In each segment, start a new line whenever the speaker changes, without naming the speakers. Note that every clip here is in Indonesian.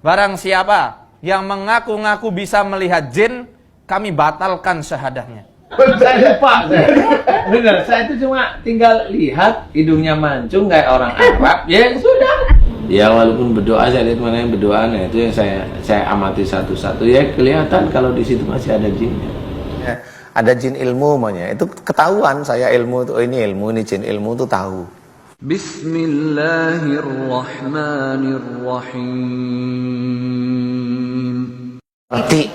barang siapa yang mengaku-ngaku bisa melihat jin, kami batalkan syahadahnya.
Saya lupa, benar. Saya itu cuma tinggal lihat hidungnya mancung kayak orang Arab, ya sudah. Ya walaupun berdoa, saya lihat mana yang berdoa, nah itu yang saya amati satu-satu. Ya kelihatan kalau di situ masih ada jinnya.
Ya, ada jin ilmu maunya. Itu ketahuan saya ilmu itu, oh ini ilmu, ini jin ilmu itu tahu.
Bismillahirrahmanirrahim.
Nanti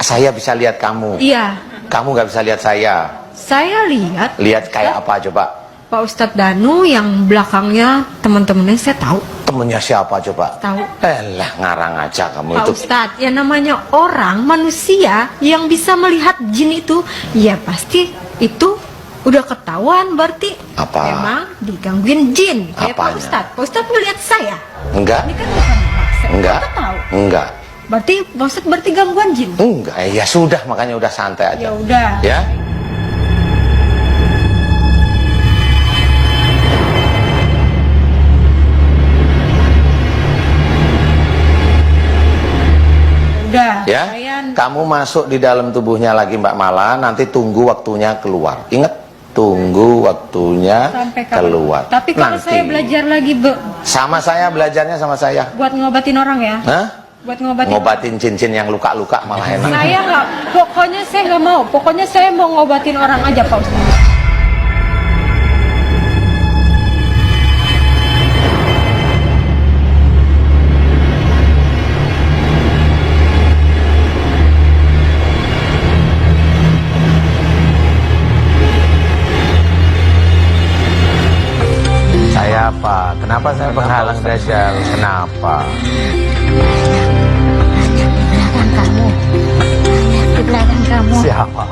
saya bisa lihat kamu.
Iya.
Kamu nggak bisa lihat saya.
Saya lihat.
Lihat kayak apa coba?
Pak Ustadz Danu yang belakangnya teman-temannya saya tahu.
Temennya siapa coba?
Tahu.
Elah, ngarang aja kamu
Pak
itu.
Ustadz, ya namanya orang, manusia yang bisa melihat jin itu, ya pasti itu udah ketahuan berarti.
Apa?
Memang digangguin jin. Kayak Pak
Apanya?
Ustadz. Pak Ustadz melihat saya.
Enggak.
Ini kan bukan Pak. Saya
Enggak.
kan tahu.
Enggak.
Berarti Pak Ustadz berarti gangguan jin.
Enggak. Ya sudah, makanya udah santai aja.
Ya udah.
Ya.
Udah.
Ya.
Saya-
Kamu masuk di dalam tubuhnya lagi Mbak Mala, nanti tunggu waktunya keluar. Ingat, tunggu waktunya
Sampai kapan?
keluar.
Tapi kalau
Nanti.
saya belajar lagi
Sama saya, belajarnya sama saya.
buat ngobatin orang ya.
Hah?
Buat ngobatin.
Ngobatin cincin yang luka-luka malah enak.
Saya nggak, pokoknya saya nggak mau. Pokoknya saya mau ngobatin orang aja Pak Ustadz.
Saya apa? Kenapa saya penghalang dajjal? Kenapa?
Di belakang kamu.
Siapa?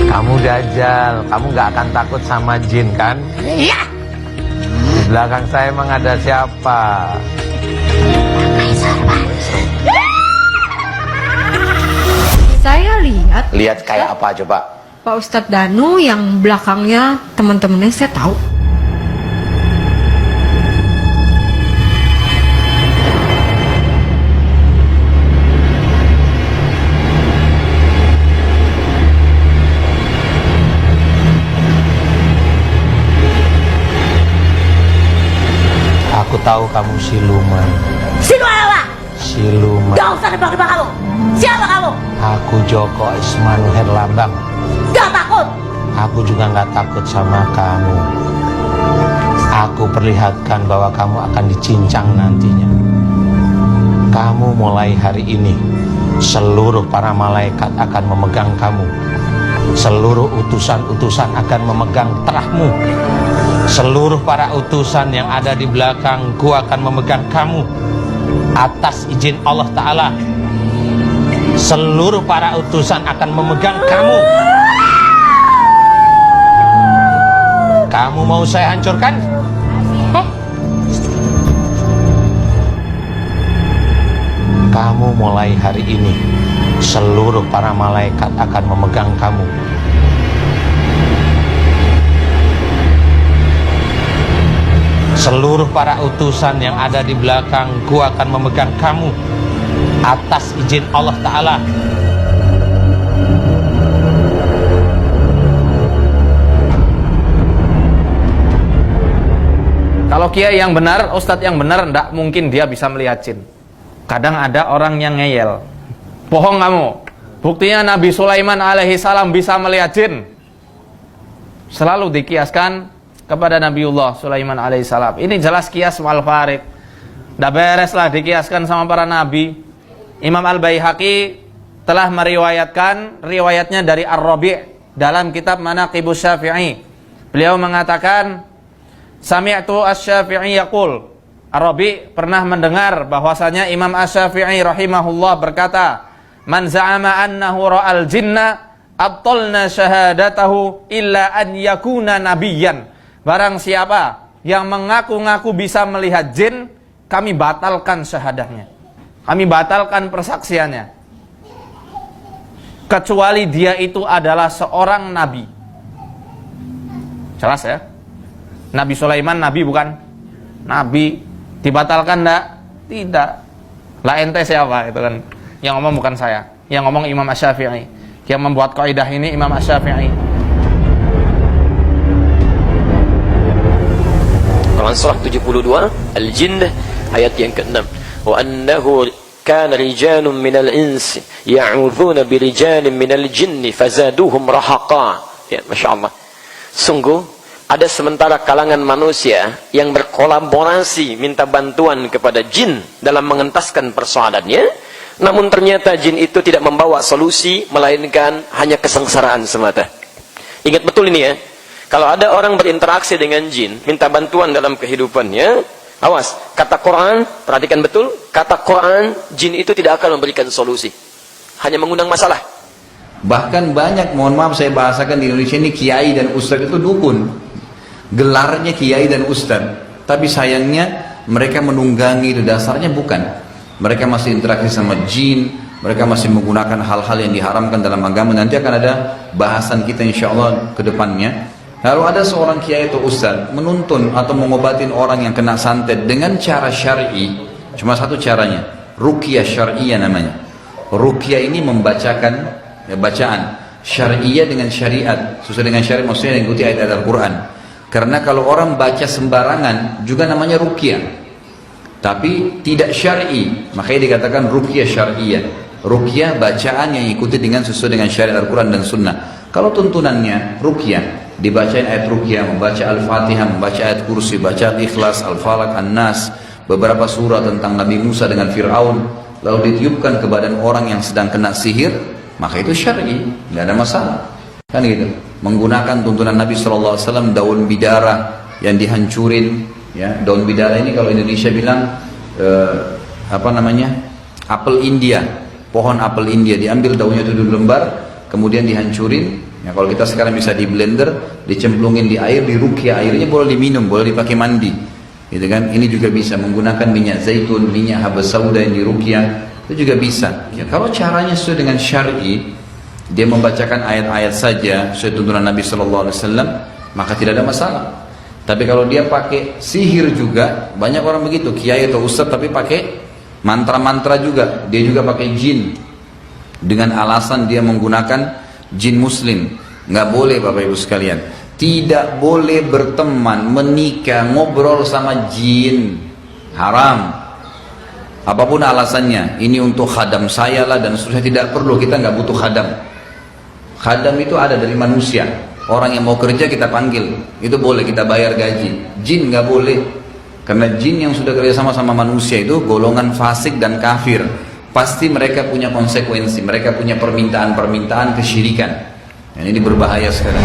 Kamu dajjal. Kamu nggak akan takut sama jin kan?
Iya.
Di belakang saya emang ada siapa?
Saya lihat
Lihat kayak apa coba?
Pak Ustadz Danu yang belakangnya teman-temannya saya tahu.
Aku tahu kamu siluman.
Siluman apa?
Siluman.
Gak usah nebak-nebak kamu. Siapa kamu?
Aku Joko Ismanu Herlambang.
Gak takut.
Aku juga nggak takut sama kamu. Aku perlihatkan bahwa kamu akan dicincang nantinya. Kamu mulai hari ini, seluruh para malaikat akan memegang kamu. Seluruh utusan-utusan akan memegang terahmu. Seluruh para utusan yang ada di belakangku akan memegang kamu atas izin Allah Ta'ala. Seluruh para utusan akan memegang kamu. Kamu mau saya hancurkan? Kamu mulai hari ini, seluruh para malaikat akan memegang kamu. Seluruh para utusan yang ada di belakangku akan memegang kamu atas izin Allah Ta'ala.
Kalau kiai yang benar, ustadz yang benar, ndak mungkin dia bisa melihat jin. Kadang ada orang yang ngeyel. Bohong kamu. Buktinya Nabi Sulaiman alaihi salam bisa melihat jin. Selalu dikiaskan kepada Nabiullah Sulaiman alaihi salam. Ini jelas kias wal farid. Ndak beres lah dikiaskan sama para nabi. Imam Al-Baihaqi telah meriwayatkan riwayatnya dari Ar-Rabi' dalam kitab Manaqibus Syafi'i. Beliau mengatakan, Sami'tu Asy-Syafi'i yaqul, Ar-Rabi' pernah mendengar bahwasanya Imam Asy-Syafi'i rahimahullah berkata, Man za'ama annahu ra'al jinna abtalna syahadatahu illa an yakuna nabiyyan. Barang siapa yang mengaku-ngaku bisa melihat jin, kami batalkan syahadahnya. Kami batalkan persaksiannya. Kecuali dia itu adalah seorang nabi. Jelas ya? Nabi Sulaiman nabi bukan? Nabi. Dibatalkan enggak? Tidak. Lah ente siapa itu kan? Yang ngomong bukan saya. Yang ngomong Imam Asy-Syafi'i. Yang membuat kaidah ini Imam Asy-Syafi'i.
Quran surah 72 Al-Jinn ayat yang ke-6. Wa annahu kana rijalun minal insi ya'udzuuna birijalin minal jinni fazaduhum rahaqa. Ya, Masya Allah. Sungguh ada sementara kalangan manusia yang berkolaborasi minta bantuan kepada jin dalam mengentaskan persoalannya, namun ternyata jin itu tidak membawa solusi melainkan hanya kesengsaraan semata. Ingat betul ini ya, kalau ada orang berinteraksi dengan jin minta bantuan dalam kehidupannya, awas, kata Quran, perhatikan betul, kata Quran, jin itu tidak akan memberikan solusi, hanya mengundang masalah.
Bahkan banyak, mohon maaf saya bahasakan di Indonesia ini, kiai dan ustaz itu dukun. Gelarnya kiai dan ustaz, tapi sayangnya mereka menunggangi, itu dasarnya bukan. Mereka masih interaksi sama jin, mereka masih menggunakan hal-hal yang diharamkan dalam agama. Nanti akan ada bahasan kita insya Allah ke depannya. Lalu ada seorang kiai atau ustaz menuntun atau mengobatin orang yang kena santet dengan cara syar'i. Cuma satu caranya, ruqyah syar'iyah namanya. Ruqyah ini membacakan bacaan syar'iyah dengan syariat, sesuai dengan syariat, maksudnya mengikuti ayat-ayat Al-Quran. Karena kalau orang baca sembarangan juga namanya ruqyah, tapi tidak syar'i, makanya dikatakan ruqyah syar'iyah. Ruqyah bacaan yang ikuti dengan sesuai dengan syariat Al-Quran dan Sunnah. Kalau tuntunannya ruqyah, dibacain ayat ruqyah, membaca Al-Fatihah, membaca ayat kursi, baca Al-Ikhlas, Al-Falaq, An-Nas, beberapa surah tentang Nabi Musa dengan Fir'aun, lalu ditiupkan ke badan orang yang sedang kena sihir, maka itu syar'i, tidak ada masalah. Kan gitu. Menggunakan tuntunan Nabi SAW, daun bidara yang dihancurin, ya, daun bidara ini kalau Indonesia bilang apa namanya, apel India, pohon apel India, diambil daunnya itu 2 lembar, kemudian dihancurin. Ya, kalau kita sekarang bisa di blender, dicemplungin di air, diruqyah, airnya boleh diminum, boleh dipakai mandi, gitu kan? Ini juga bisa menggunakan minyak zaitun, minyak habas sauda yang diruqyah, itu juga bisa. Ya, kalau caranya sesuai dengan syar'i, dia membacakan ayat-ayat saja sesuai tuntunan Nabi SAW, maka tidak ada masalah. Tapi kalau dia pakai sihir juga, banyak orang begitu, kiai atau ustaz tapi pakai mantra-mantra juga, dia juga pakai jin dengan alasan dia menggunakan jin muslim. Nggak boleh Bapak Ibu sekalian, tidak boleh berteman, menikah, ngobrol sama jin, haram. Apapun alasannya, ini untuk khadam saya lah dan seterusnya, tidak perlu, kita nggak butuh khadam. Khadam itu ada dari manusia, orang yang mau kerja kita panggil, itu boleh, kita bayar gaji. Jin nggak boleh, karena jin yang sudah kerjasama sama manusia itu golongan fasik dan kafir. Pasti mereka punya konsekuensi, mereka punya permintaan-permintaan kesyirikan. Ini berbahaya sekarang.